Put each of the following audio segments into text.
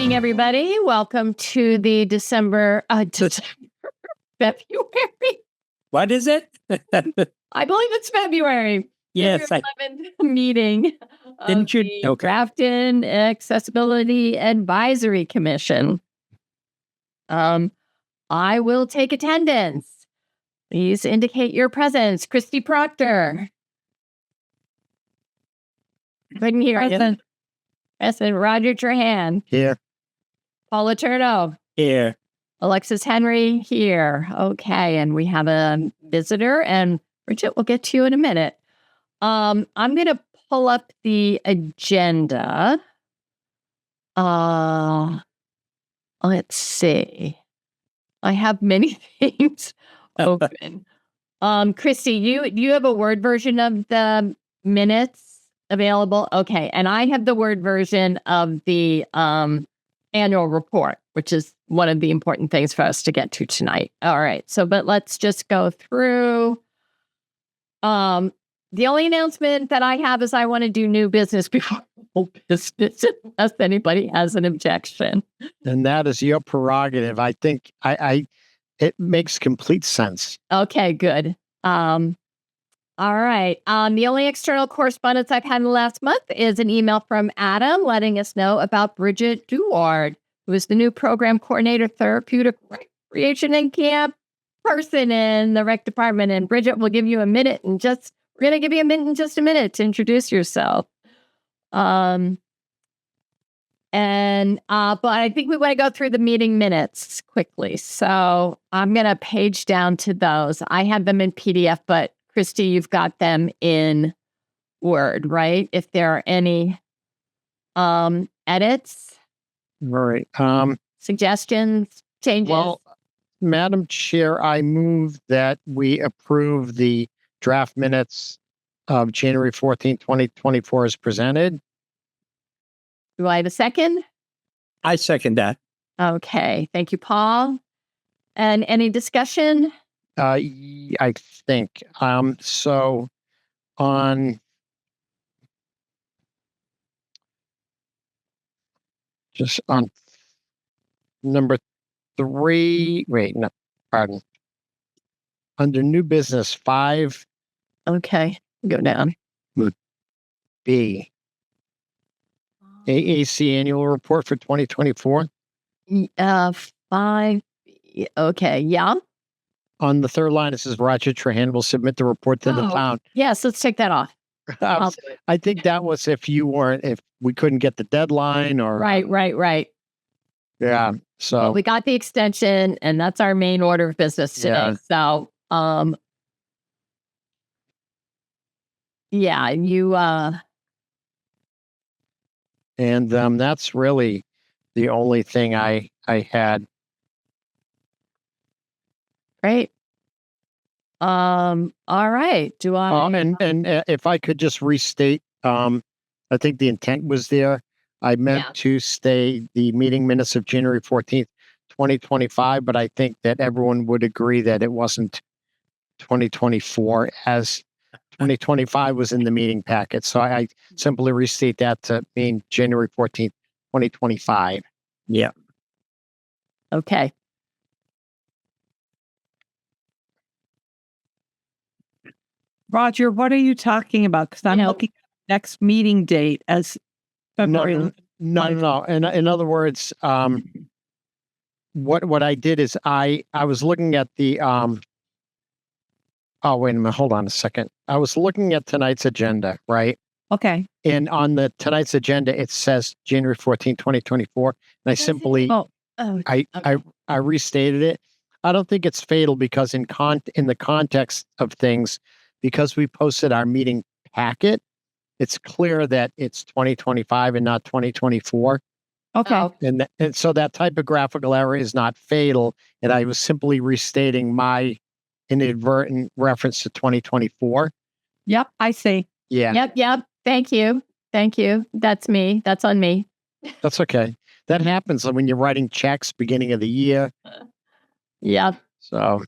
evening, everybody. Welcome to the February. What is it? I believe it's February. Yes. February 11th meeting of the Grafton Accessibility Advisory Commission. I will take attendance. Please indicate your presence. Christy Proctor. Couldn't hear you. Present. Roger Trahan. Here. Paula Turno. Here. Alexis Henry here. Okay, and we have a visitor, and Bridget, we'll get to you in a minute. I'm going to pull up the agenda. Let's see. I have many things open. Christy, you have a Word version of the minutes available? Okay, and I have the Word version of the annual report, which is one of the important things for us to get to tonight. All right, but let's just go through. The only announcement that I have is I want to do new business before old business, unless anybody has an objection. And that is your prerogative. I think it makes complete sense. Okay, good. All right. The only external correspondence I've had in the last month is an email from Adam letting us know about Bridget Duard, who is the new program coordinator, therapeutic recreation and camp person in the rec department. And Bridget, we'll give you a minute we're going to give you a minute in just a minute to introduce yourself. But I think we want to go through the meeting minutes quickly. So I'm going to page down to those. I have them in PDF, but Christy, you've got them in Word, right? If there are any edits, Right. Suggestions, changes. Well, Madam Chair, I move that we approve the draft minutes of January 14th, 2024 as presented. Do I have a second? I second that. Okay. Thank you, Paul. And any discussion? I think. So on number 3, under new business 5. Okay. Go down. B. AAC annual report for 2024. 5. Okay. Yeah. On the third line, it says Roger Trahan will submit the report to the town. Yes, let's take that off. I think that was if we couldn't get the deadline or. Right. Yeah. So well, we got the extension, and that's our main order of business today. Yeah. So, yeah, you. And that's really the only thing I had. Great. All right. Do I? And if I could just restate, I think the intent was there. I meant to stay the meeting minutes of January 14th, 2025, but I think that everyone would agree that it wasn't 2024 as 2025 was in the meeting packet. So I simply restate that to mean January 14th, 2025. Yeah. Okay. Roger, what are you talking about? Because I'm looking at the next meeting date as February. No. In other words, what I did is I was looking at the oh, wait a minute, hold on a second. I was looking at tonight's agenda, right? Okay. And on tonight's agenda, it says January 14, 2024. And I simply I restated it. I don't think it's fatal because in the context of things, because we posted our meeting packet, it's clear that it's 2025 and not 2024. Okay. And so that typographical error is not fatal. And I was simply restating my inadvertent reference to 2024. Yep, I see. Yeah. Yep. Thank you. That's me. That's on me. That's okay. That happens when you're writing checks beginning of the year. Yep. So.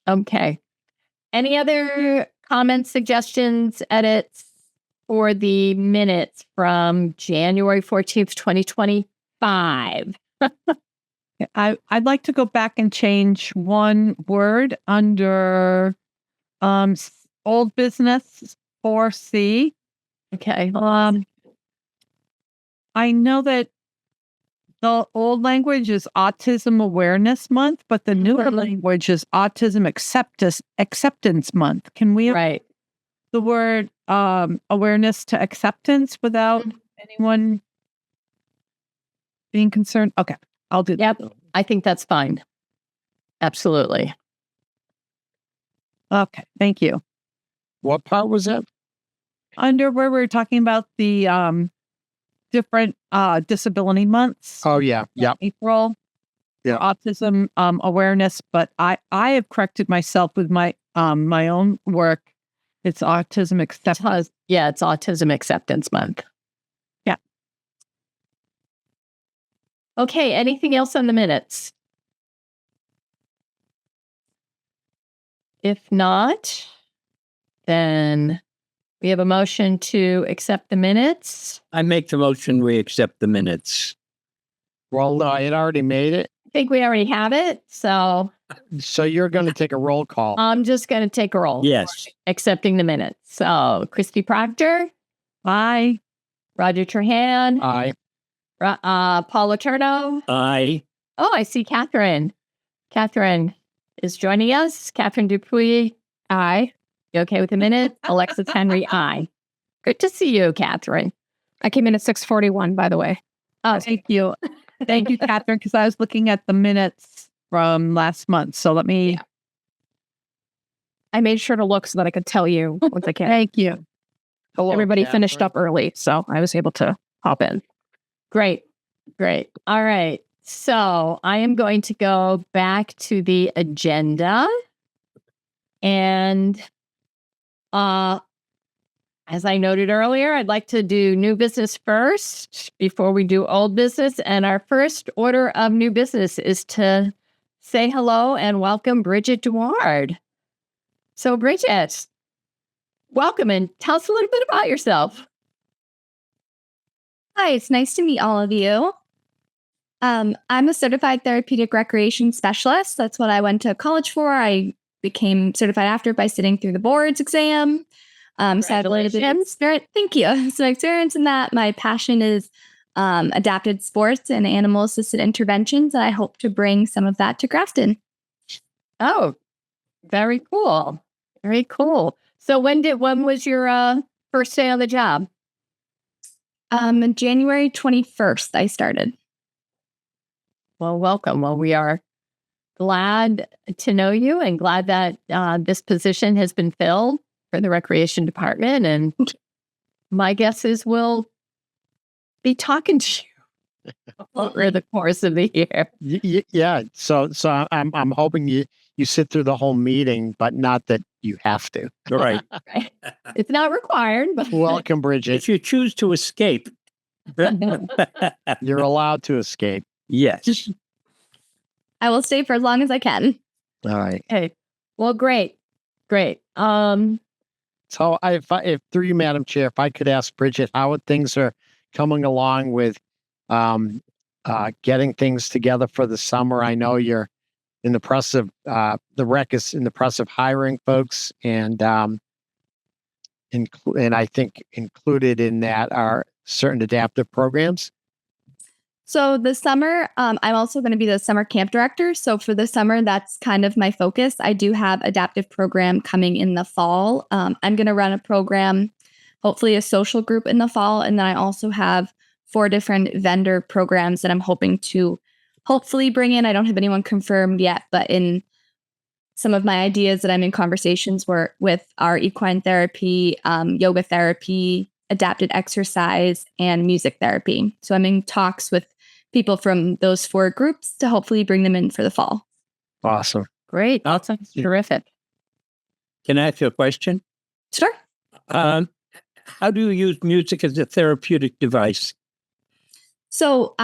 Okay. Any other comments, suggestions, edits for the minutes from January 14th, 2024? 5. I'd like to go back and change one word under old business 4C. Okay. I know that the old language is Autism Awareness Month, but the newer language is Autism Acceptance Month. Can we Right. the word awareness to acceptance without anyone being concerned? Okay, I'll do that. Yep. I think that's fine. Absolutely. Okay, thank you. What part was that? Under where we're talking about the different disability months. Oh, yeah. Yep. April. Yeah. Autism awareness, but I have corrected myself with my my own work. It's Autism Acceptance. Yeah, it's Autism Acceptance Month. Yeah. Okay, anything else on the minutes? If not, then we have a motion to accept the minutes. I make the motion we accept the minutes. Well, I had already made it. I think we already have it, so So you're going to take a roll call. I'm just going to take a roll. Yes. Accepting the minutes. So, Christy Proctor, Aye. Roger Trahan, Aye. Paula Turno. I. Oh, I see Catherine. Catherine is joining us. Catherine Dupuy, aye. You okay with the minute? Alexis Henry, aye. Good to see you, Catherine. I came in at 6:41, by the way. Oh, Thank you. Thank you, Catherine, because I was looking at the minutes from last month. So let me I made sure to look so that I could tell you once I can. thank you. Hello, Everybody finished Catherine. up early, so I was able to hop in. great. Great. All right. So I am going to go back to the agenda. And as I noted earlier, I'd like to do new business first before we do old business. And our first order of new business is to say hello and welcome Bridget Duard. So Bridget, welcome and tell us a little bit about yourself. Hi, it's nice to meet all of you. I'm a certified therapeutic recreation specialist. That's what I went to college for. I became certified after by sitting through the boards exam. So I have a little bit of experience. Thank you. So experience in that. My passion is adapted sports and animal assisted interventions. And I hope to bring some of that to Grafton. Oh, very cool. Very cool. So when was your first day on the job? January 21st, I started. Well, welcome. Well, we are glad to know you and glad that this position has been filled for the recreation department. And my guess is we'll be talking to you over the course of the year. Yeah. So I'm hoping you sit through the whole meeting, but not that you have to. Right. Right? It's not required, but Welcome, Bridget. If you choose to escape. You're allowed to escape. Yes. I will stay for as long as I can. All right. okay. Well, great. Great. So if through you, Madam Chair, if I could ask Bridget how things are coming along with getting things together for the summer. I know you're in the process of the rec is in the process of hiring folks, and I think included in that are certain adaptive programs. So the summer, I'm also going to be the summer camp director. So for the summer, that's kind of my focus. I do have adaptive program coming in the fall. I'm going to run a program, hopefully a social group in the fall. And then I also have 4 different vendor programs that I'm hoping to hopefully bring in. I don't have anyone confirmed yet, but in some of my ideas that I'm in conversations with are equine therapy, yoga therapy, adapted exercise, and music therapy. So I'm in talks with people from those 4 groups to hopefully bring them in for the fall. Awesome. Great. That sounds terrific. Can I ask you a question? Sure. How do you use music as a therapeutic device? So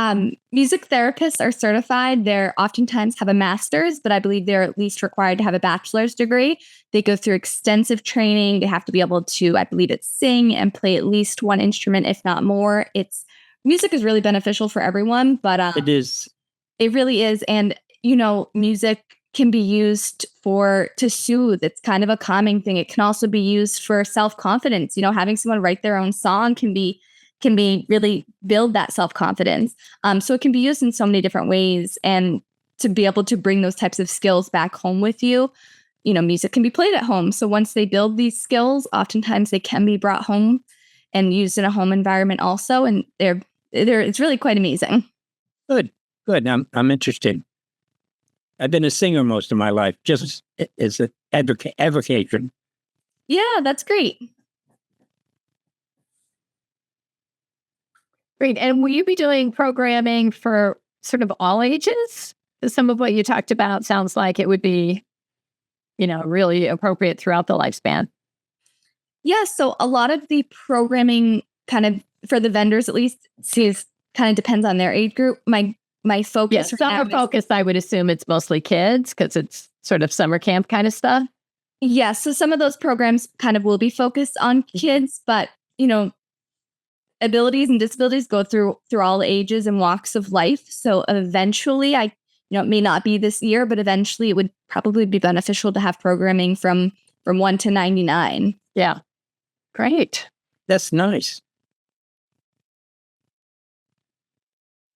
music therapists are certified. They oftentimes have a master's, but I believe they're at least required to have a bachelor's degree. They go through extensive training. They have to be able to, I believe it's sing and play at least one instrument, if not more. It's music is really beneficial for everyone, but It is. it really is. And, music can be used to soothe. It's kind of a calming thing. It can also be used for self-confidence. Having someone write their own song can be really build that self-confidence. So it can be used in so many different ways. And to be able to bring those types of skills back home with you, music can be played at home. So once they build these skills, oftentimes they can be brought home and used in a home environment also. And it's really quite amazing. Good. I'm interested. I've been a singer most of my life, just as an avocation. Yeah, that's great. Great. And will you be doing programming for sort of all ages? 'Cause some of what you talked about sounds like it would be, really appropriate throughout the lifespan. Yeah, so a lot of the programming kind of for the vendors at least kind of depends on their age group. My focus Yes, right now summer is- focus, I would assume it's mostly kids because it's sort of summer camp kind of stuff. Yes, so some of those programs kind of will be focused on kids, but abilities and disabilities go through all ages and walks of life. So eventually, it may not be this year, but eventually it would probably be beneficial to have programming from 1 to 99. Yeah. Great. That's nice.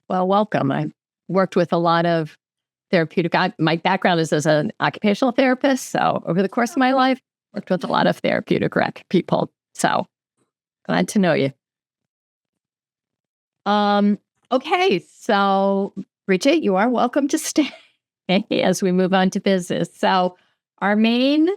Well, welcome. I worked with a lot of therapeutic. My background is as an occupational therapist. So over the course of my life, worked with a lot of therapeutic rec people. So glad to know you. Okay. So Bridget, you are welcome to stay as we move on to business. So our main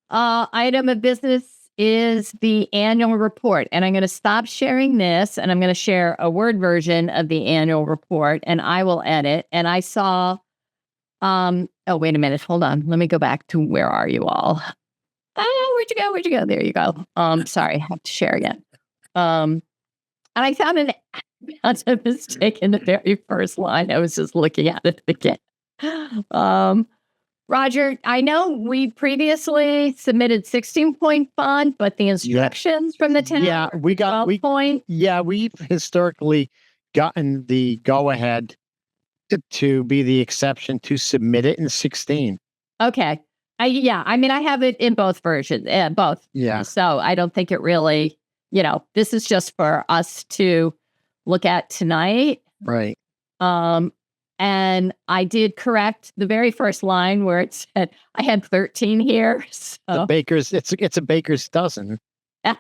item of business is the annual report. And I'm going to stop sharing this and I'm going to share a Word version of the annual report and I will edit. And I saw, oh, wait a minute. Hold on. Let me go back to where are you all? Oh, where'd you go? Where'd you go? There you go. Sorry, I have to share again. And I found a mistake in the very first line. I was just looking at it again. Roger, I know we previously submitted 16-point font, but the instructions from the town Yeah, we got 12 point. Yeah, we've historically gotten the go-ahead to be the exception to submit it in 16. Okay. I mean, I have it in both versions, both. Yeah. So I don't think it really, this is just for us to look at tonight. Right. And I did correct the very first line where it said I had 13 here. So, The baker's, it's a baker's dozen.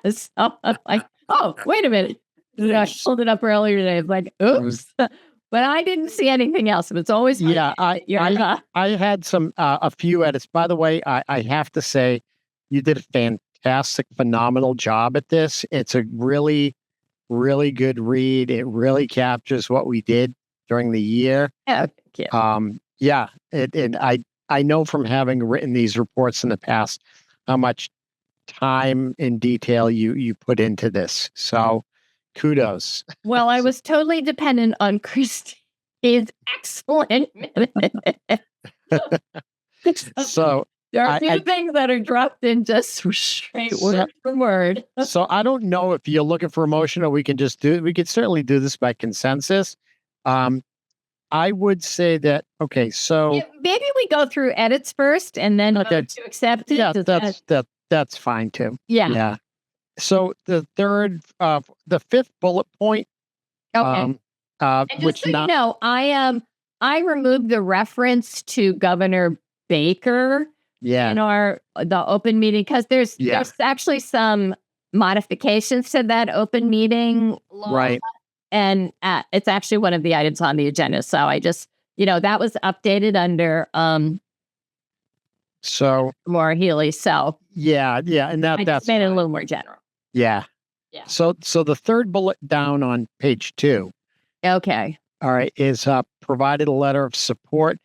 so I'm like, oh, wait a minute. I pulled it up earlier today. I was like, oops. But I didn't see anything else. It's always Yeah, I had some a few edits. By the way, I have to say, you did a fantastic, phenomenal job at this. It's a really, really good read. It really captures what we did during the year. yeah, thank you. Yeah, I know from having written these reports in the past how much time and detail you put into this. So kudos. Well, I was totally dependent on Christine's excellent minute. So There are a few I- things that are dropped in just straight word for word. so I don't know if you're looking for a motion or we can certainly do this by consensus. I would say that, okay, so Yeah, maybe we go through edits first and then Okay. vote to accept it. yeah, Does that's fine too. yeah. Yeah. So the fifth bullet point, Okay. And just which so not you know, I removed the reference to Governor Baker yeah, in the open meeting because there's Yeah. actually some modifications to that open meeting law. right. And it's actually one of the items on the agenda. So I just, that was updated under So Maura Healy. So yeah, and I that's just made it a fine. little more general. Yeah. Yeah. So the third bullet down on page 2, Okay. all right, is provided a letter of support.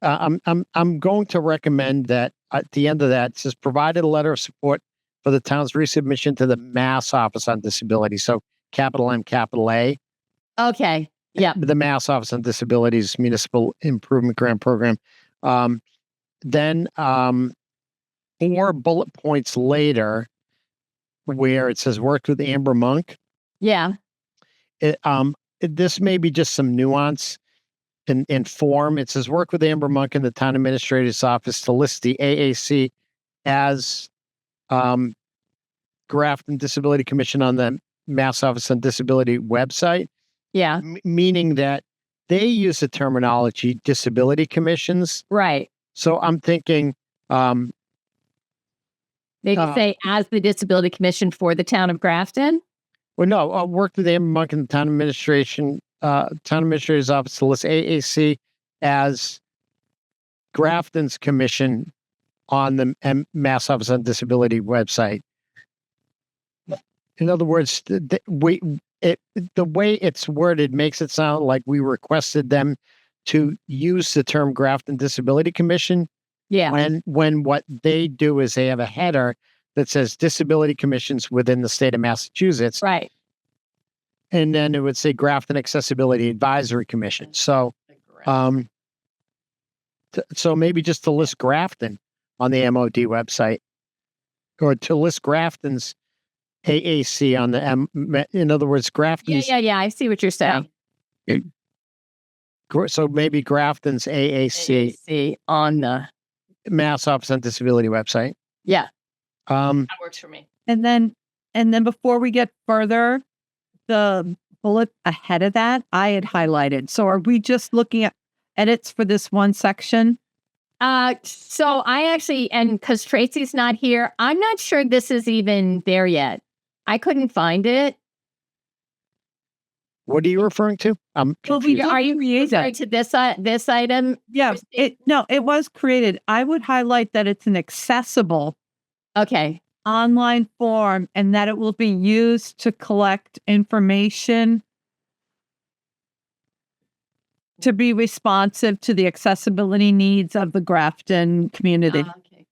I'm going to recommend that at the end of that it says provided a letter of support for the town's resubmission to the Mass Office on Disability. So capital M, capital A. Okay. Yeah. The Mass Office on Disabilities Municipal Improvement Grant Program. Then 4 bullet points later, where it says worked with Amber Monk. Yeah. this may be just some nuance in form. It says work with Amber Monk in the town administrator's office to list the AAC as Grafton Disability Commission on the Mass Office on Disability website, Yeah. meaning that they use the terminology disability commissions. Right. So I'm thinking, They could say as the Disability Commission for the town of Grafton. well, no, I'll work with Amber Monk in the town administrator's office to list AAC as Grafton's commission on the Mass Office on Disability website. In other words, the way it's worded makes it sound like we requested them to use the term Grafton Disability Commission Yeah. when what they do is they have a header that says disability commissions within the state of Massachusetts. Right. And then it would say Grafton Accessibility Advisory Commission. So, so maybe just to list Grafton on the MOD website, or to list Grafton's AAC on the in other words, Grafton's. Yeah. I see what you're saying. So maybe Grafton's AAC See on the Mass Office on Disability website. yeah. Um, That works for me. And then before we get further, the bullet ahead of that, I had highlighted. So are we just looking at edits for this one section? So I actually, and because Tracy's not here, I'm not sure this is even there yet. I couldn't find it. what are you referring to? Well, we Are you create referring it. to this item? Yeah, Christine? it was created. I would highlight that it's an accessible Okay. online form and that it will be used to collect information to be responsive to the accessibility needs of the Grafton community. Okay.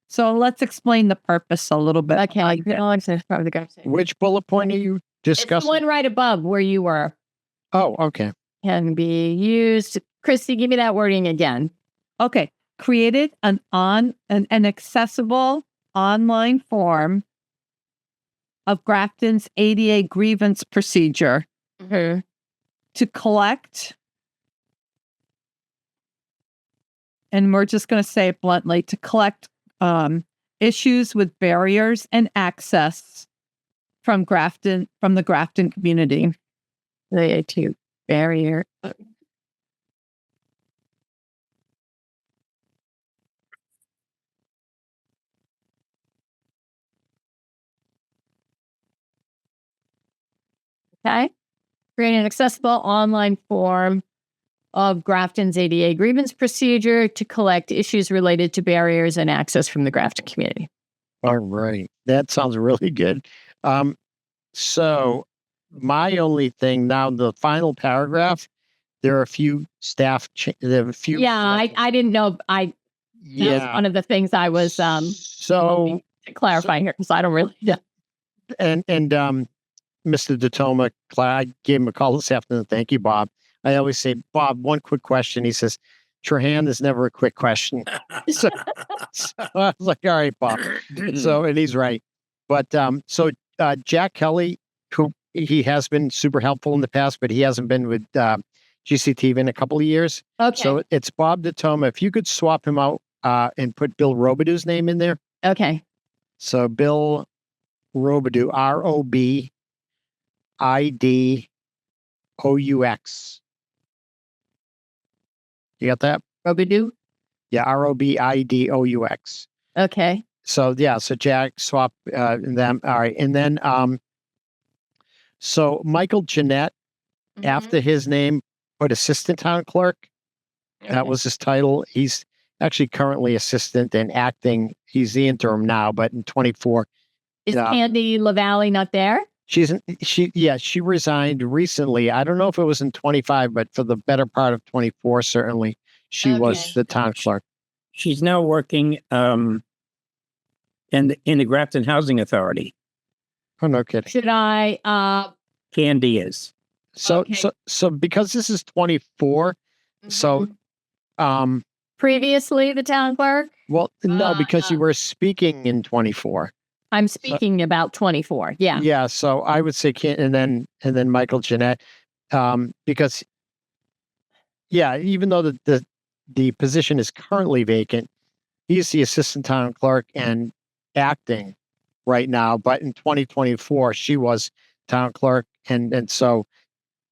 So let's explain the purpose a little bit. Okay. Probably the graph. Which bullet point are you It's the discussing? one right above where you were. Oh, okay. Can be used. Christy, give me that wording again. Okay. Created an accessible online form of Grafton's ADA grievance procedure Mm-hmm. to collect, and we're just going to say it bluntly, to collect issues with barriers and access from the Grafton community. The to barrier. Okay. Create an accessible online form of Grafton's ADA grievance procedure to collect issues related to barriers and access from the Grafton community. All right. That sounds really good. So my only thing now, the final paragraph, there are a few there are a few. Yeah, I didn't know. That was one of the things I was so clarifying here because I don't really know. and Mr. Datoma, I gave him a call this afternoon. Thank you, Bob. I always say, Bob, one quick question. He says, Trahan is never a quick question. so I was like, all right, Bob. So, and he's right. But so Jack Kelly, who he has been super helpful in the past, but he hasn't been with GCTV in a couple of years. Okay. So it's Bob Datoma. If you could swap him out and put Bill Robidoux name in there. Okay. So Bill Robidoux, ROBIDOUX. You got that? Robidoux. Yeah, ROBIDOUX. Okay. So yeah, so Jack swap them. All right, and then so Michael Jeanette, after his name, put assistant town clerk. That was his title. He's actually currently assistant and acting. He's the interim now, but in 24, Is Candy LaValle not there? she resigned recently. I don't know if it was in 25, but for the better part of 24, certainly she was Okay. the town clerk. She's now working in the Grafton Housing Authority. Oh, no kidding. Should I? Candy is. So, Okay. so because this is 24, so, previously the town clerk. well, no, because you were speaking in 24. I'm speaking about 24. Yeah. Yeah. So I would say and then Michael Jeanette. because yeah, even though the position is currently vacant, he's the assistant town clerk and acting right now. But in 2024, she was town clerk, and so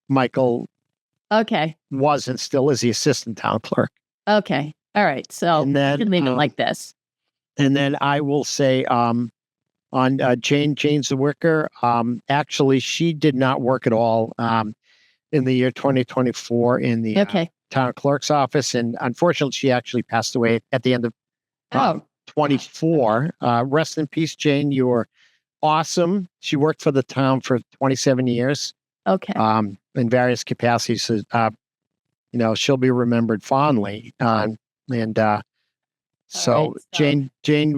Michael Okay. was and still is the assistant town clerk. Okay. All right. So And then, you can leave it like this. And then I will say on Jane Zawicker, actually, she did not work at all in the year 2024 in the Okay. town clerk's office. And unfortunately, she actually passed away at the end of Oh, 24. Rest in peace, Jane. You were awesome. She worked for the town for 27 years okay. in various capacities. So, she'll be remembered fondly. So right, so- Jane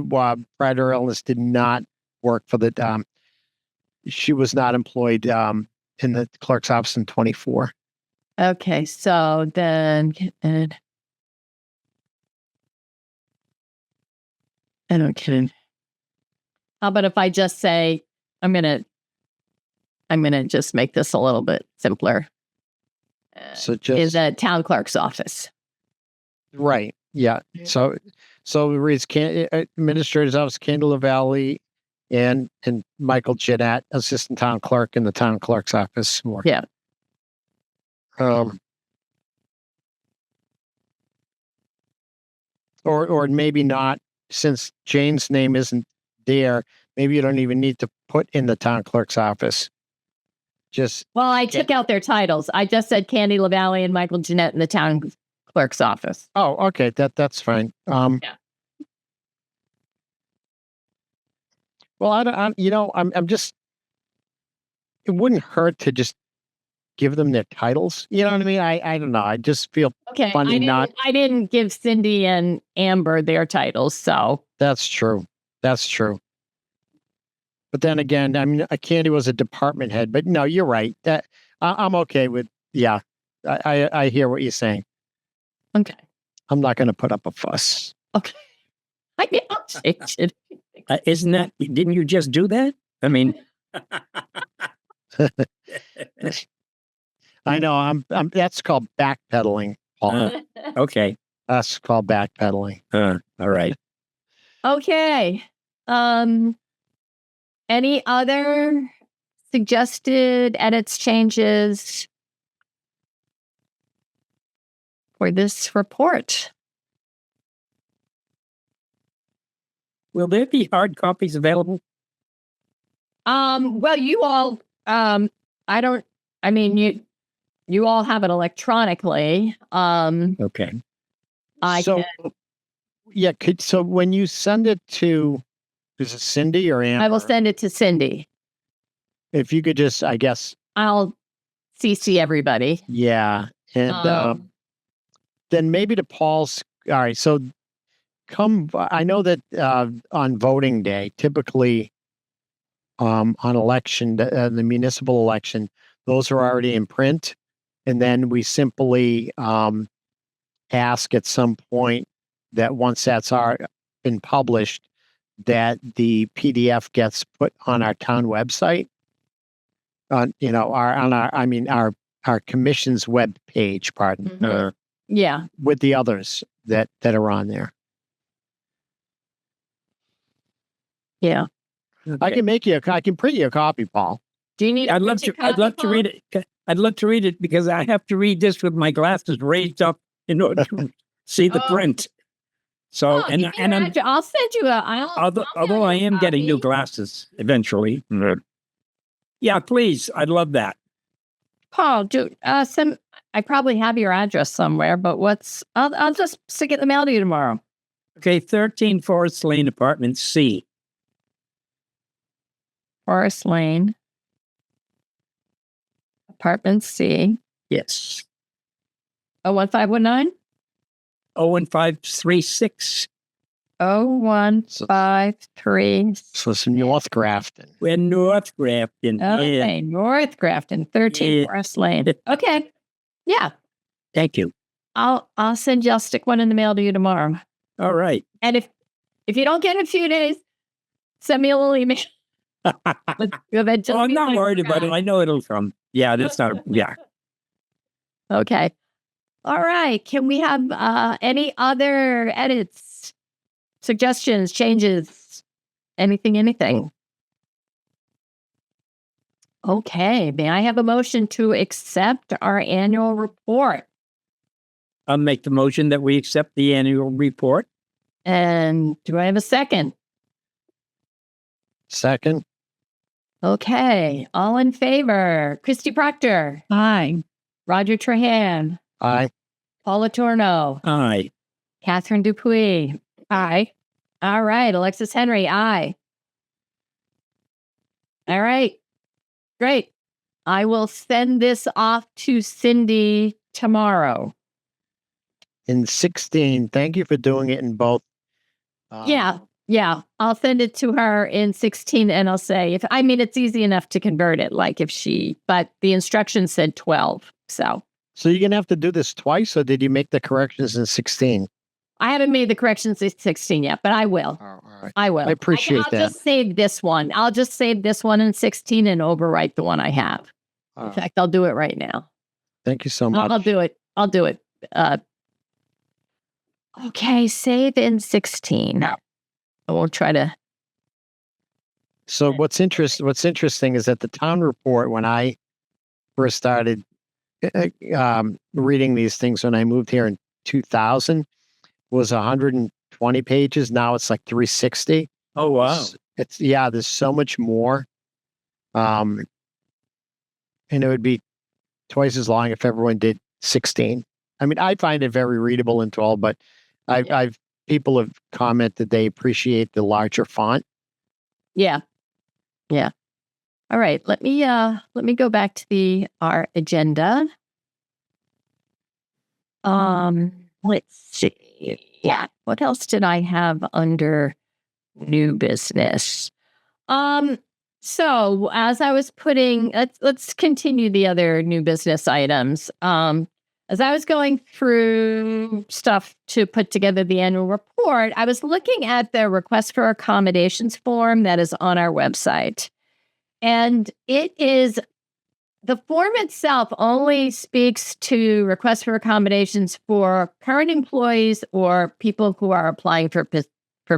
prior to her illness did not work for the she was not employed in the clerk's office in 24. Okay. So then, I don't kidding. How about if I just say, I'm gonna just make this a little bit simpler. So Is just a town clerk's office. right. Yeah. So it reads Administrator's Office, Candler Valley, and Michael Jeanette, Assistant Town Clerk in the Town Clerk's Office. Yeah. Or maybe not, since Jane's name isn't there. Maybe you don't even need to put in the Town Clerk's Office. Just Well, I took out their titles. I just said Candy LaValle and Michael Jeanette in the town clerk's office. okay, that's fine. Yeah. Well, I'm just. It wouldn't hurt to just give them their titles. You know what I mean? I don't know. I just feel Okay. Funny not- I didn't give Cindy and Amber their titles, so that's true. That's true. But then again, I mean, Candy was a department head. But no, you're right. That I'm okay with. Yeah, I hear what you're saying. okay. I'm not going to put up a fuss. Okay. I mean, I'll change it. Isn't that? Didn't you just do that? I mean, I know. I'm. That's called backpedaling, Paul. okay. That's called backpedaling. All right. Okay. Any other suggested edits, changes for this report? Will there be hard copies available? Well, you all, you all have it electronically. Okay. I So, can, yeah. So when you send it to, is it Cindy or Amber? I will send it to Cindy. If you could just, I guess, I'll CC everybody. yeah, and Um, then maybe to Paul's. All right, so I know that on voting day, typically on election, the municipal election, those are already in print, and then we simply ask at some point that once that's been published, that the PDF gets put on our town website, our commission's web page, pardon, Mhm. Yeah. with the others that are on there. Yeah. I can print you a copy, Paul. Do you need? I'd love to read it. I'd love to read it because I have to read this with my glasses raised up in order to see the Oh. print. So, I'll send you a. although I am getting new glasses eventually. Yeah, please. I'd love that. Paul, I probably have your address somewhere, but I'll just stick it in the mail to you tomorrow. Okay, 13 Forest Lane, Apartment C. Forest Lane, Apartment C, Yes. 01519? 01536. 0153. So it's North Grafton. We're North Grafton. Yeah. Okay, North Grafton, 13 Yeah. Forest Lane. Okay. Yeah. Thank you. I'll stick one in the mail to you tomorrow. All right. And if you don't get it in a few days, send me a little email. I'm not worried about it. I know it'll come. Yeah, that's not. Yeah. Okay. All right. Can we have any other edits, suggestions, changes, anything? Okay. May I have a motion to accept our annual report? I'll make the motion that we accept the annual report. And do I have a second? Second. Okay. All in favor? Christy Proctor, Aye. Roger Trahan, Aye. Paula Torno, Aye. Catherine Dupuis. Aye. All right. Alexis Henry, aye. All right. Great. I will send this off to Cindy tomorrow. In 16, thank you for doing it in both. Yeah. I'll send it to her in 16 and I'll say, it's easy enough to convert it. But the instructions said 12. So So you're going to have to do this twice, or did you make the corrections in 16? I haven't made the corrections in 16 yet, but I will. All right. I will. I appreciate I'll that. just save this one. I'll just save this one in 16 and overwrite the one I have. In fact, I'll do it right now. Thank you so much. I'll do it. Okay, save in 16. I won't try to. So what's interesting is that the town report, when I first started reading these things when I moved here in 2000, was 120 pages. Now it's like 360. Oh, wow. It's there's so much more. And it would be twice as long if everyone did 16. I find it very readable and all, but people have commented they appreciate the larger font. Yeah. All right. Let me go back to our agenda. Let's see. Yeah. What else did I have under new business? So as I was let's continue the other new business items. As I was going through stuff to put together the annual report, I was looking at the request for accommodations form that is on our website. And the form itself only speaks to requests for accommodations for current employees or people who are applying for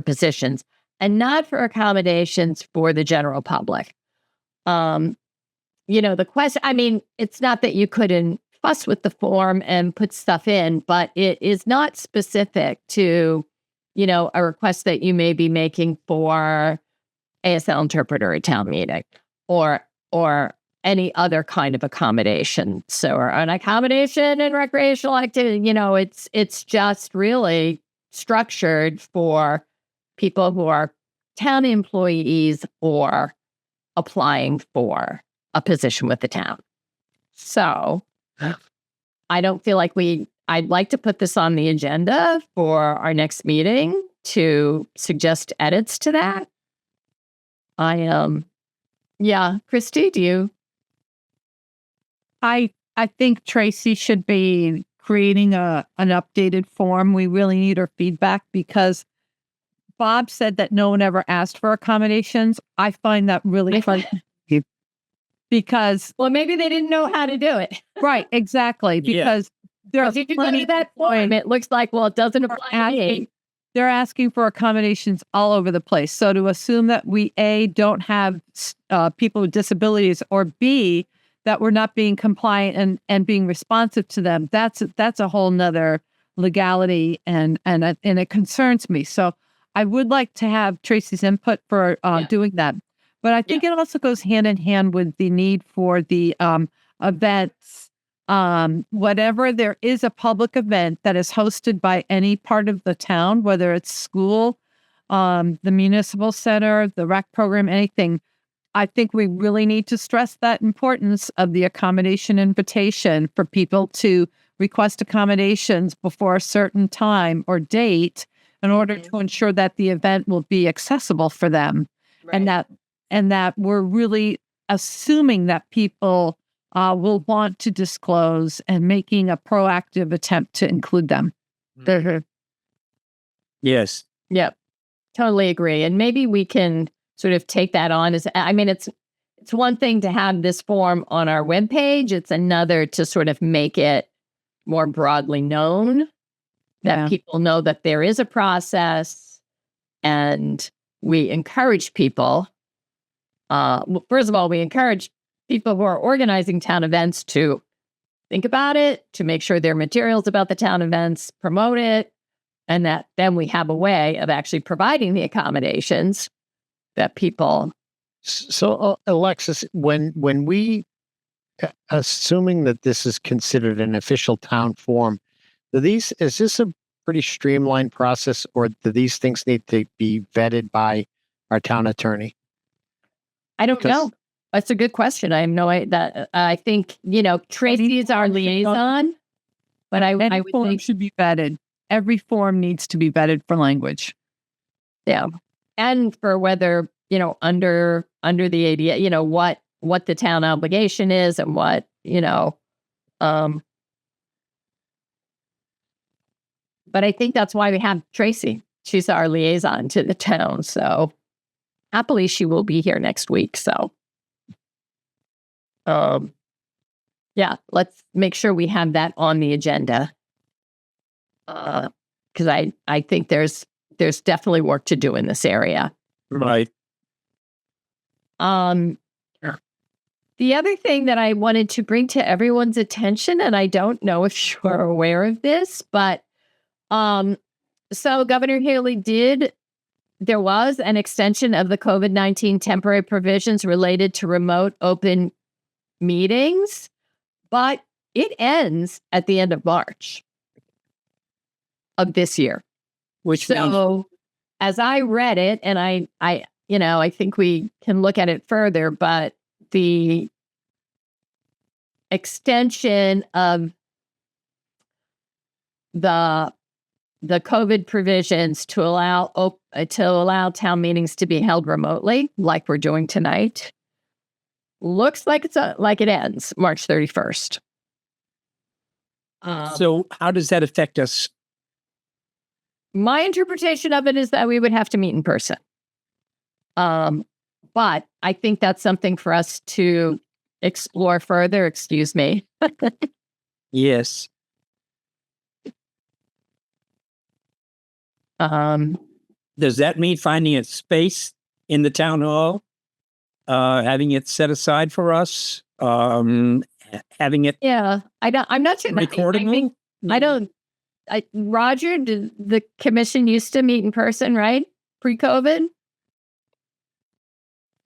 positions, and not for accommodations for the general public. The question, it's not that you couldn't fuss with the form and put stuff in, but it is not specific to, a request that you may be making for ASL interpreter at town meeting or any other kind of accommodation. So, or an accommodation and recreational activity, it's just really structured for people who are town employees or applying for a position with the town. So I don't feel like I'd like to put this on the agenda for our next meeting to suggest edits to that. Christy, do you? I think Tracy should be creating an updated form. We really need her feedback because Bob said that no one ever asked for accommodations. I find that really funny because maybe they didn't know how to do it. Right, exactly. Because there's if you go to that form, it looks like it doesn't apply to me. They're asking for accommodations all over the place. So to assume that we don't have people with disabilities, or B, that we're not being compliant and being responsive to them, that's a whole nother legality, and it concerns me. So I would like to have Tracy's input for doing that. But I think it also goes hand in hand with the need for the events. Whatever there is a public event that is hosted by any part of the town, whether it's school, the municipal center, the rec program, anything, I think we really need to stress that importance of the accommodation invitation for people to request accommodations before a certain time or date in order to ensure that the event will be accessible for them. Right. And that we're really assuming that people will want to disclose and making a proactive attempt to include them. Mm-hmm. Yes. Yep. Totally agree. And maybe we can sort of take that on as, it's one thing to have this form on our webpage. It's another to sort of make it more broadly known, that Yeah. people know that there is a process, and we encourage people. Well, first of all, we encourage people who are organizing town events to think about it, to make sure their materials about the town events promote it, and that then we have a way of actually providing the accommodations that people. So, Alexis, when we, assuming that this is considered an official town form, is this a pretty streamlined process, or do these things need to be vetted by our town attorney? I don't Because- know. That's a good question. I have no idea. That I think Tracy is our liaison, but I Any would form think should be vetted. Every form needs to be vetted for language. and for whether under the ADA, what the town obligation is and what But I think that's why we have Tracy. She's our liaison to the town. So happily she will be here next week. So yeah, let's make sure we have that on the agenda. Because I think there's definitely work to do in this area. Right. The other thing that I wanted to bring to everyone's attention, and I don't know if you're aware of this, but so Governor Haley there was an extension of the COVID-19 temporary provisions related to remote open meetings, but it ends at the end of March of this year. Which means So as I read it, and I think we can look at it further, but the extension of the COVID provisions to allow town meetings to be held remotely, like we're doing tonight, looks like it ends March 31st. so how does that affect us? My interpretation of it is that we would have to meet in person. But I think that's something for us to explore further. Excuse me. Yes. Does that mean finding a space in the town hall, having it set aside for us, having it Yeah, I'm not sure. recordable? Roger, did the commission used to meet in person, right? Pre-COVID?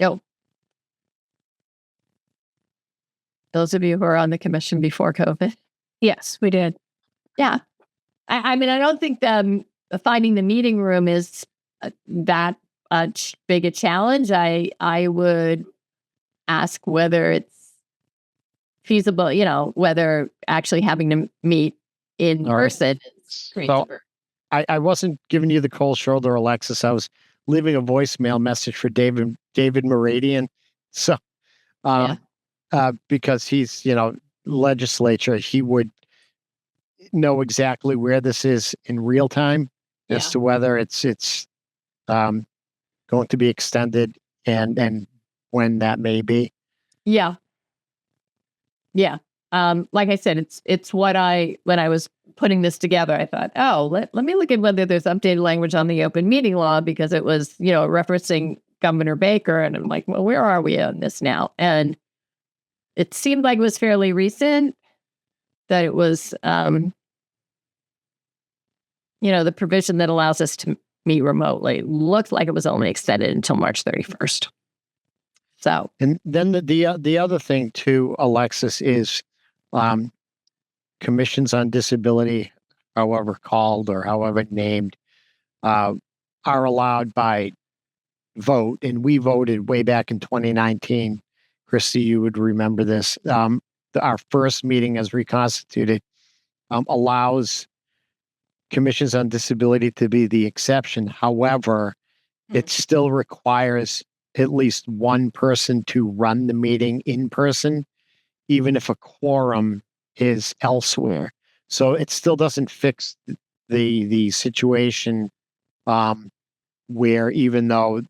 No. Those of you who are on the commission before COVID. Yes, we did. Yeah. I mean, I don't think finding the meeting room is that big a challenge. I would ask whether it's feasible, whether actually having to meet in All right. person is So feasible. I wasn't giving you the cold shoulder, Alexis. I was leaving a voicemail message for David Meridian. So, because he's, legislature, he would know exactly where this is in real time as Yeah. to whether it's going to be extended and when that may be. Yeah. Yeah. Like I said, it's when I was putting this together, I thought, let me look at whether there's updated language on the open meeting law, because it was, referencing Governor Baker. And I'm like, well, where are we on this now? And it seemed like it was fairly recent that it was, the provision that allows us to meet remotely looked like it was only extended until March 31st. So, And then the other thing too, Alexis, is commissions on disability, however called or however named, are allowed by vote. And we voted way back in 2019. Christy, you would remember this. Our first meeting as reconstituted allows commissions on disability to be the exception. However, it still requires at least one person to run the meeting in person, even if a quorum is elsewhere. So it still doesn't fix the situation where, even though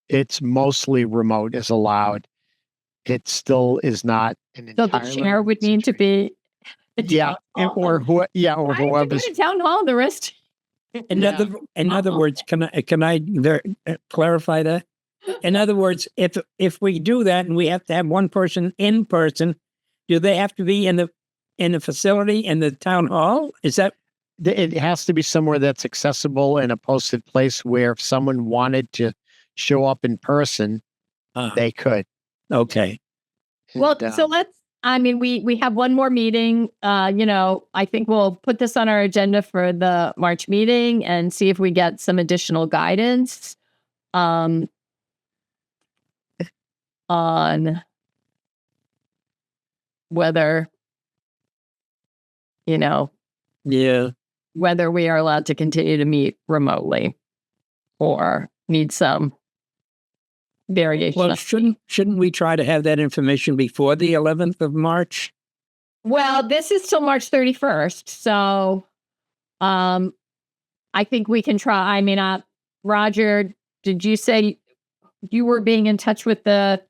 it's mostly remote is allowed, it still is not an so the entirely chair would need to situation. be Yeah, or I have to go whoever's. to town hall. The rest. In other words, can I clarify that? In other words, if we do that and we have to have one person in person, do they have to be in the facility in the town hall? Is that It has to be somewhere that's accessible in a posted place where if someone wanted to show up in person, they could. okay? Well, And, so let's. I mean, we have one more meeting. I think we'll put this on our agenda for the March meeting and see if we get some additional guidance on whether, Yeah. whether we are allowed to continue to meet remotely or need some variation. Well, shouldn't we try to have that information before the 11th of March? Well, this is till March 31st. So I think we can try. I mean, Roger, did you say you were being in touch with the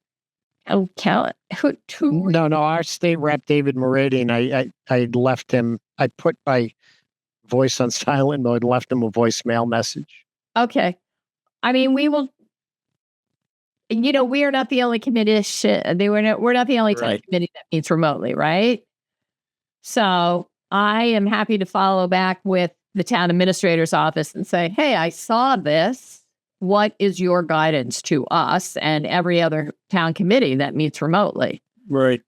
account? Who? No, our state rep, David Meridian, I left him, I put my voice on silent mode, left him a voicemail message. Okay. I mean, we will. We are not the only committee. We're not the only town Right. committee that meets remotely, right? So I am happy to follow back with the town administrator's office and say, "Hey, I saw this. What is your guidance to us and every other town committee that meets remotely?" Right.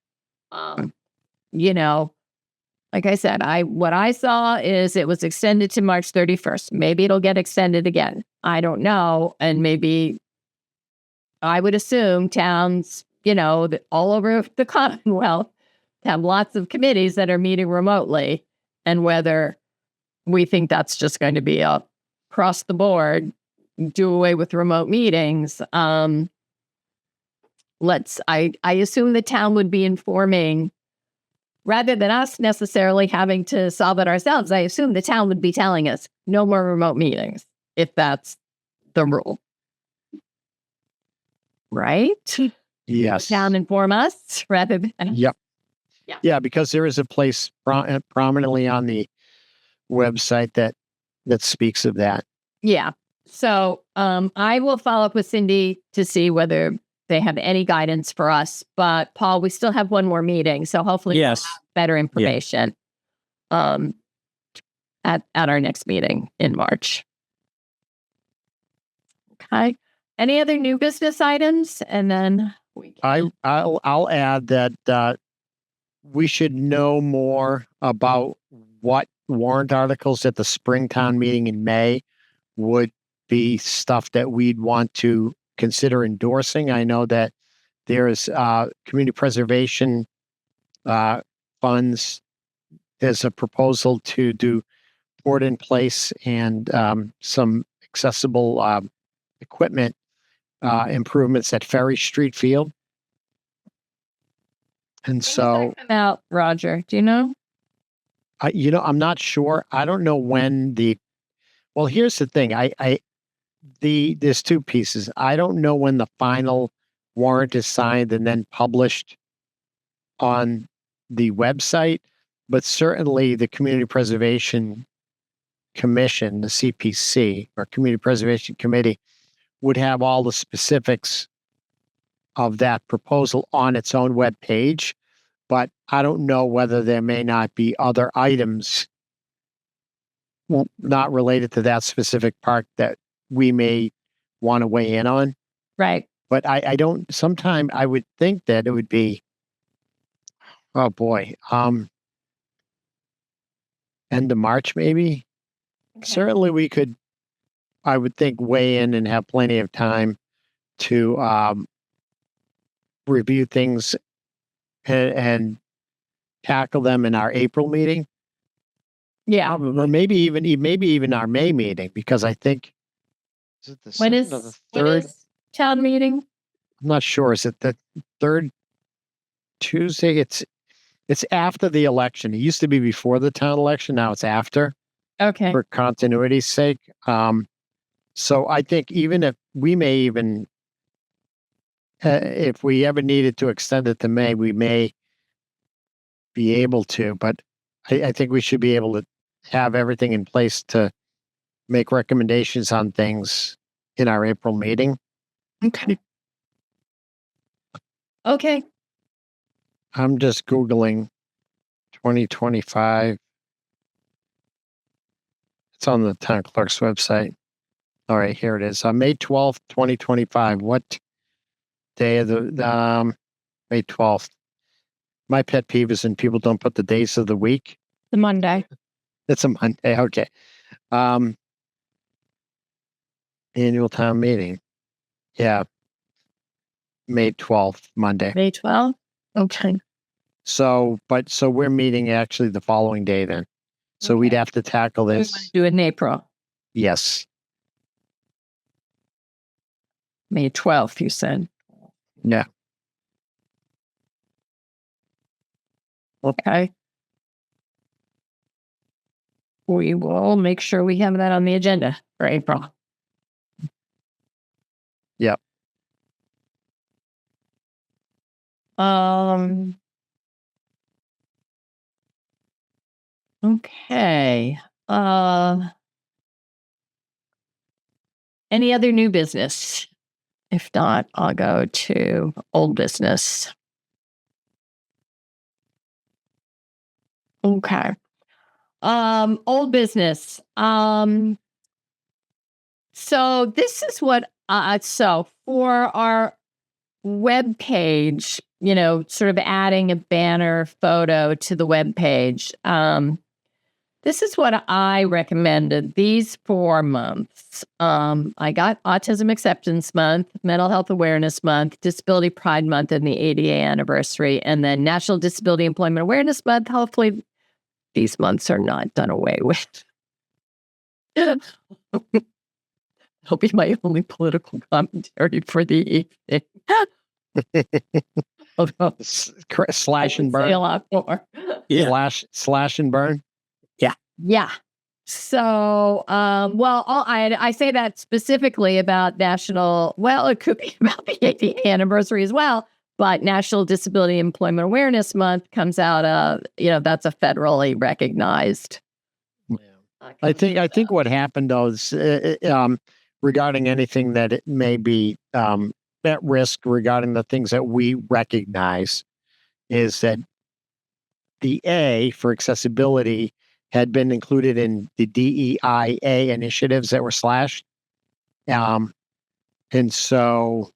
Like I said, what I saw is it was extended to March 31st. Maybe it'll get extended again. I don't know, and maybe. I would assume towns, that all over the Commonwealth have lots of committees that are meeting remotely, and whether we think that's just going to be across the board, do away with remote meetings. I assume the town would be informing, rather than us necessarily having to solve it ourselves. I assume the town would be telling us no more remote meetings if that's the rule. Right? Yes. Town inform us rather than. Yep. Yeah. Yeah, because there is a place prominently on the website that speaks of that. Yeah. So I will follow up with Cindy to see whether they have any guidance for us. But Paul, we still have one more meeting, so hopefully we'll Yes. have better information at our next meeting in March. Okay. Any other new business items? And then we can. I'll add that we should know more about what warrant articles at the Springtown meeting in May would be stuff that we'd want to consider endorsing. I know that there's community preservation funds. There's a proposal to do port in place and some accessible equipment improvements at Ferry Street Field. And When does so, that come out, Roger, do you know? I'm not sure. I don't know when well, here's the thing. There's two pieces. I don't know when the final warrant is signed and then published on the website, but certainly the Community Preservation Commission, the CPC or Community Preservation Committee, would have all the specifics of that proposal on its own web page. But I don't know whether there may not be other items not related to that specific part that we may want to weigh in on. Right. But I don't, sometime I would think that it would be, oh boy, end of March, maybe. Okay. Certainly we could, I would think, weigh in and have plenty of time to review things and tackle them in our April meeting, Yeah. or maybe even our May meeting, because I think, is it the When second is, or the when third? is town meeting? I'm not sure. Is it the third Tuesday? It's after the election. It used to be before the town election. Now it's after, Okay. for continuity's sake. So I think even if we may even, if we ever needed to extend it to May, we may be able to. But I think we should be able to have everything in place to make recommendations on things in our April meeting. Okay. Okay. I'm just Googling 2025. It's on the town clerk's website. All right, here it is. May 12th, 2025. What day of the May 12th? My pet peeve is when people don't put the days of the week. The Monday. It's a Monday. Okay. Annual town meeting. Yeah. May 12th, Monday. May 12th. Okay. So we're meeting actually the following day then. So we'd Okay. have to tackle We this. want to do it in April. Yes. May 12th, you said. Yeah. Okay. We will make sure we have that on the agenda for April. Yep. Okay. Any other new business? If not, I'll go to old business. Okay. Old business. So this is what so for our web page, sort of adding a banner photo to the web page. This is what I recommended these 4 months. I got Autism Acceptance Month, Mental Health Awareness Month, Disability Pride Month, and the ADA anniversary, and then National Disability Employment Awareness Month. Hopefully, these months are not done away with. That'll be my only political commentary for the evening. Although Slash and I would say a burn. lot more. Yeah. Slash and burn. Yeah. So, I say that specifically about it could be about the 80th anniversary as well, but National Disability Employment Awareness Month comes out that's a federally recognized. I think what happened though is regarding anything that it may be at risk regarding the things that we recognize is that the A for accessibility had been included in the DEIA initiatives that were slashed. And so,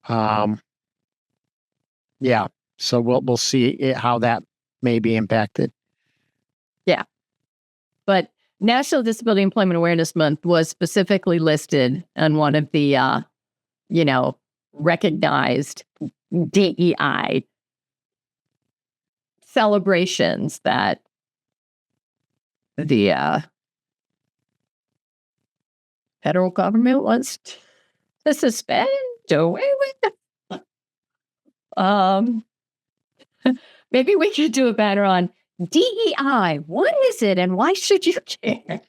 yeah, so we'll see how that may be impacted. But National Disability Employment Awareness Month was specifically listed on one of the, recognized DEI celebrations that the federal government wants to suspend, do away with. Maybe we should do a banner on DEI. What is it, and why should you care?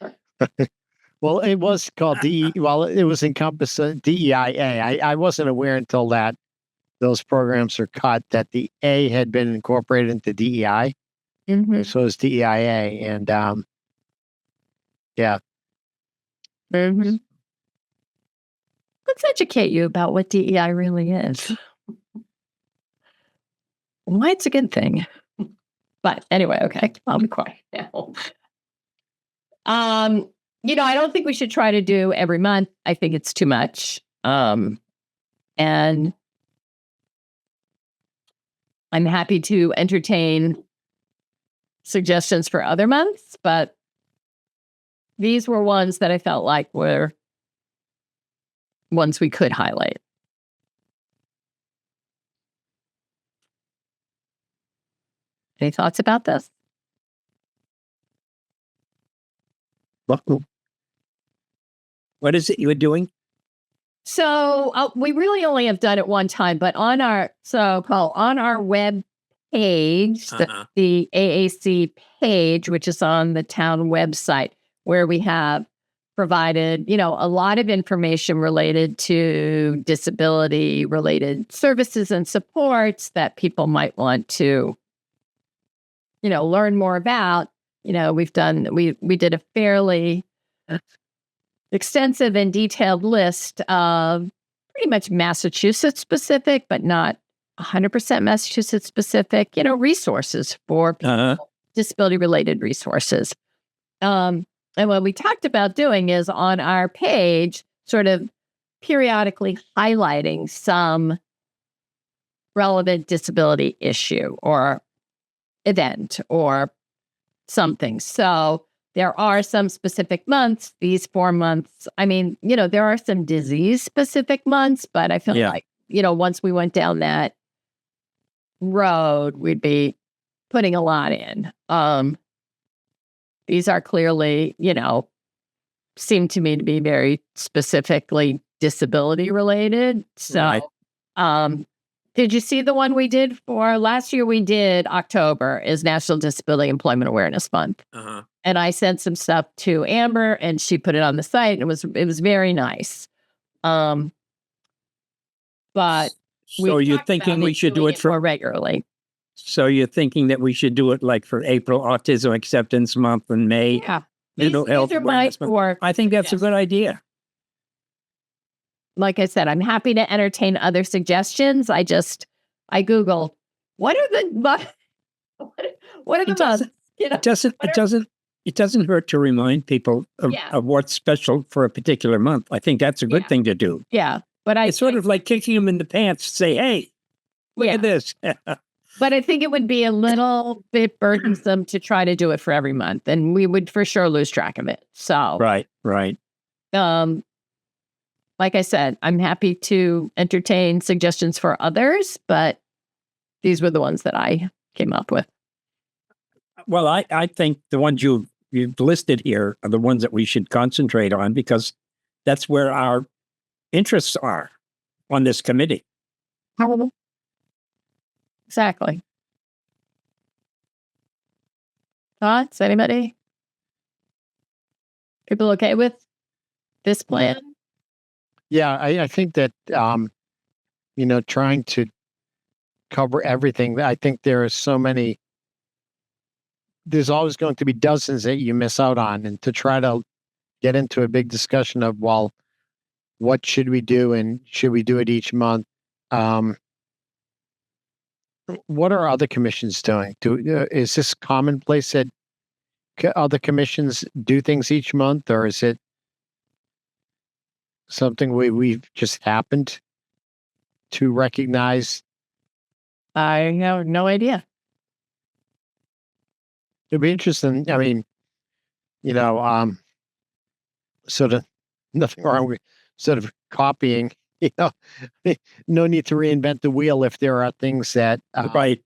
Well, it was called it was encompassed DEIA. I wasn't aware until that those programs are cut that the A had been incorporated into DEI. Mm-hmm. So it's DEIA, and yeah. Mm-hmm. Let's educate you about what DEI really is. Why it's a good thing. But anyway, okay, I'll be quiet now. I don't think we should try to do every month. I think it's too much. And I'm happy to entertain suggestions for other months, but these were ones that I felt like were ones we could highlight. Any thoughts about this? What is it you were doing? So we really only have done it one time, but on our web page, the AAC page, which is on the town website, where we have provided, a lot of information related to disability-related services and supports that people might want to learn more about, we did a fairly extensive and detailed list of pretty much Massachusetts specific, but not 100% Massachusetts specific, resources for people, disability related resources. And what we talked about doing is on our page, sort of periodically highlighting some relevant disability issue or event or something. So there are some specific months, these 4 months. I mean, there are some disease specific months, but I feel like, once we went down that road, we'd be putting a lot in. These are clearly, seem to me to be very specifically disability related. So, did you see the one we did for last year? We did October is National Disability Employment Awareness Month. And I sent some stuff to Amber and she put it on the site and it was very nice. But So you're thinking we should do it more regularly. So you're thinking that we should do it like for April, Autism Acceptance Month, and May, Yeah. Mental Health These are my Awareness Month? four. I think that's a good idea. Like I said, I'm happy to entertain other suggestions. I Googled, what are the months? It doesn't hurt to remind people of what's special for a particular month. I think that's a good thing to do. Yeah. But It's sort of like kicking them in the pants to say, hey, look at this. But I think it would be a little bit burdensome to try to do it for every month, and we would for sure lose track of it. So, Right. Like I said, I'm happy to entertain suggestions for others, but these were the ones that I came up with. Well, I think the ones you've listed here are the ones that we should concentrate on because that's where our interests are on this committee. Exactly. Thoughts? Anybody? People okay with this plan? Yeah, I think that, trying to cover everything, I think there's always going to be dozens that you miss out on. And to try to get into a big discussion of, well, what should we do and should we do it each month? What are other commissions doing? Is this commonplace that other commissions do things each month, or is it something we've just happened to recognize? I have no idea. It'd be interesting. I mean, sort of nothing wrong with sort of copying. No need to reinvent the wheel if there are things that that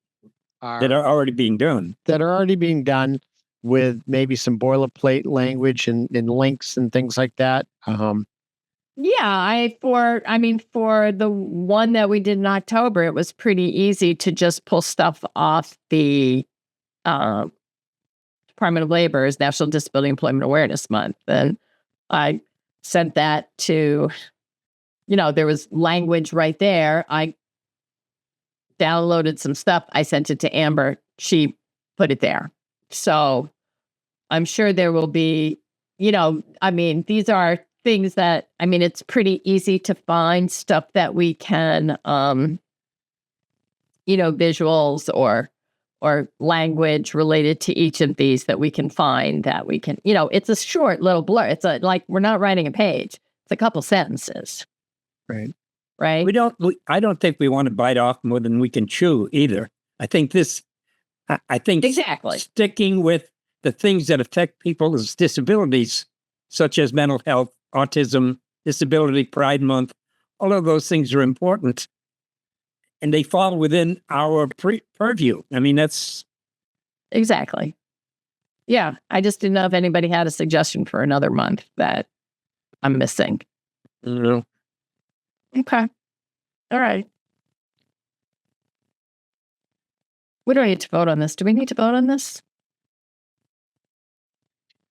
are already being done. That are already being done with maybe some boilerplate language and links and things like that. For the one that we did in October, it was pretty easy to just pull stuff off the Department of Labor's National Disability Employment Awareness Month. And I sent that to, there was language right there. I downloaded some stuff. I sent it to Amber. She put it there. So I'm sure there will be, these are things that, it's pretty easy to find stuff that we can, visuals or language related to each of these that we can find that we can, it's a short little blur. It's we're not writing a page. It's a couple sentences. Right. Right. I don't think we want to bite off more than we can chew either. I think exactly sticking with the things that affect people with disabilities, such as mental health, autism, Disability Pride Month, all of those things are important. And they fall within our purview. That's... Exactly. Yeah. I just didn't know if anybody had a suggestion for another month that I'm missing. No. Okay. All right. We don't need to vote on this. Do we need to vote on this?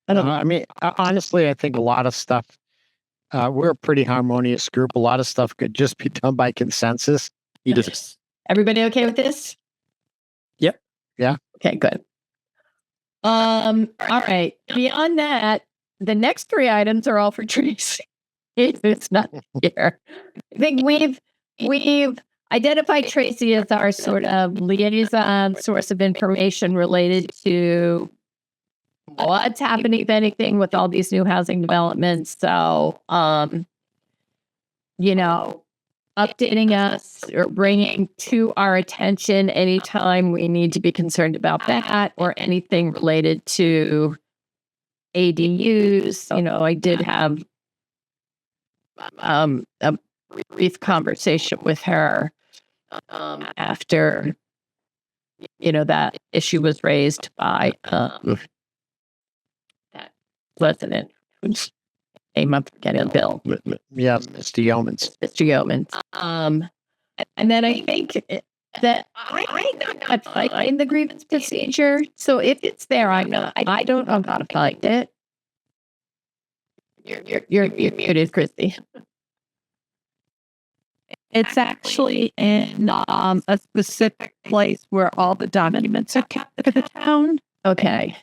I don't know. Honestly, I think a lot of stuff, we're a pretty harmonious group. A lot of stuff could just be done by consensus. Everybody okay with this? Yep. Yeah. Okay, good. All right. Beyond that, the next three items are all for Tracy. It's not here. I think we've identified Tracy as our sort of liaison source of information related to what's happening, if anything, with all these new housing developments. So, updating us or bringing to our attention anytime we need to be concerned about that or anything related to ADUs. I did have a brief conversation with her after that issue was raised by that resident whose name I'm forgetting, Bill. Yeah, Mr. Yeomans. Mr. Yeomans. And then I think that I'm not finding the grievance procedure. So if it's there, I don't know how to find it. You're muted, Christy. It's actually in a specific place where all the documents are kept for the town. Okay.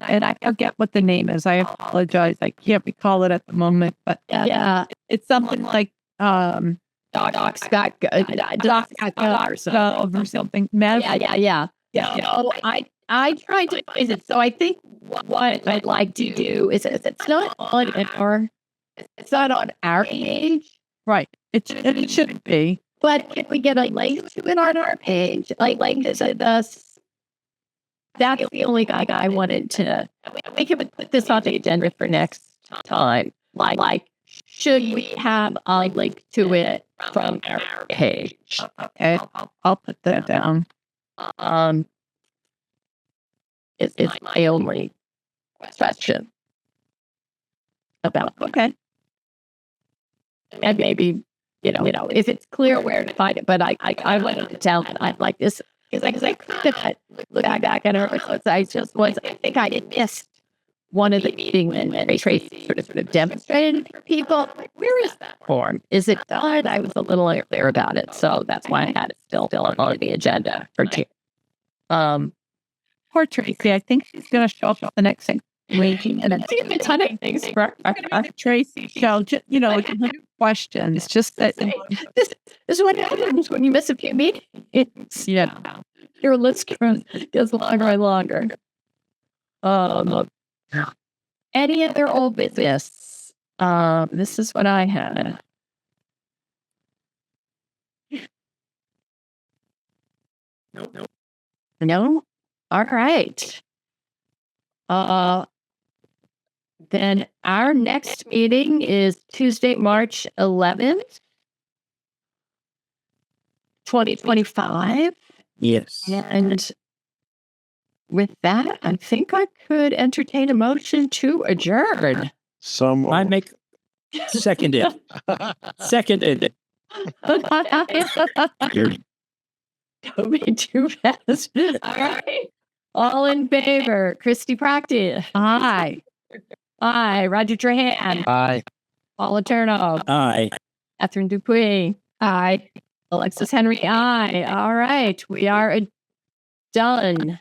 And I forget what the name is. I apologize. I can't recall it at the moment, but Yeah. it's something like Docs got or something. Yeah. Yeah. I tried to find it. So I think what I'd like to do is if it's not on our page, Right. It shouldn't be. but if we get a link to it on our page, like this, that's the only guy I wanted to. We can put this on the agenda for next time. Like, should we have a link to it from our page? Okay. I'll put that down. It's my only question about. Okay. And maybe, if it's clear where to find it, but I went to tell and I'm like this, because I couldn't look back at her notes. I think I had missed one of the meeting when Tracy sort of demonstrated for people. Like, where is that form? Is it done? I was a little unclear about it. So that's why I had it still on the agenda for June. Poor Tracy. I think she's going to show up at the next thing. And a ton of things for Tracy shall, questions. Just that. this is what happens when you miss a few meetings. Yeah. Your list gets longer and longer. Any other old business? This is what I had. No? All right. Then our next meeting is Tuesday, March 11th, 2025. Yes. And with that, I think I could entertain a motion to adjourn. Some I make seconded. Seconded. Don't be too fast. All right. All in favor. Christy Procty. Aye. Aye. Roger Trahan. Aye. Paula Turnow. Aye. Catherine Dupuy. Aye. Alexis Henry. Aye. All right. We are done.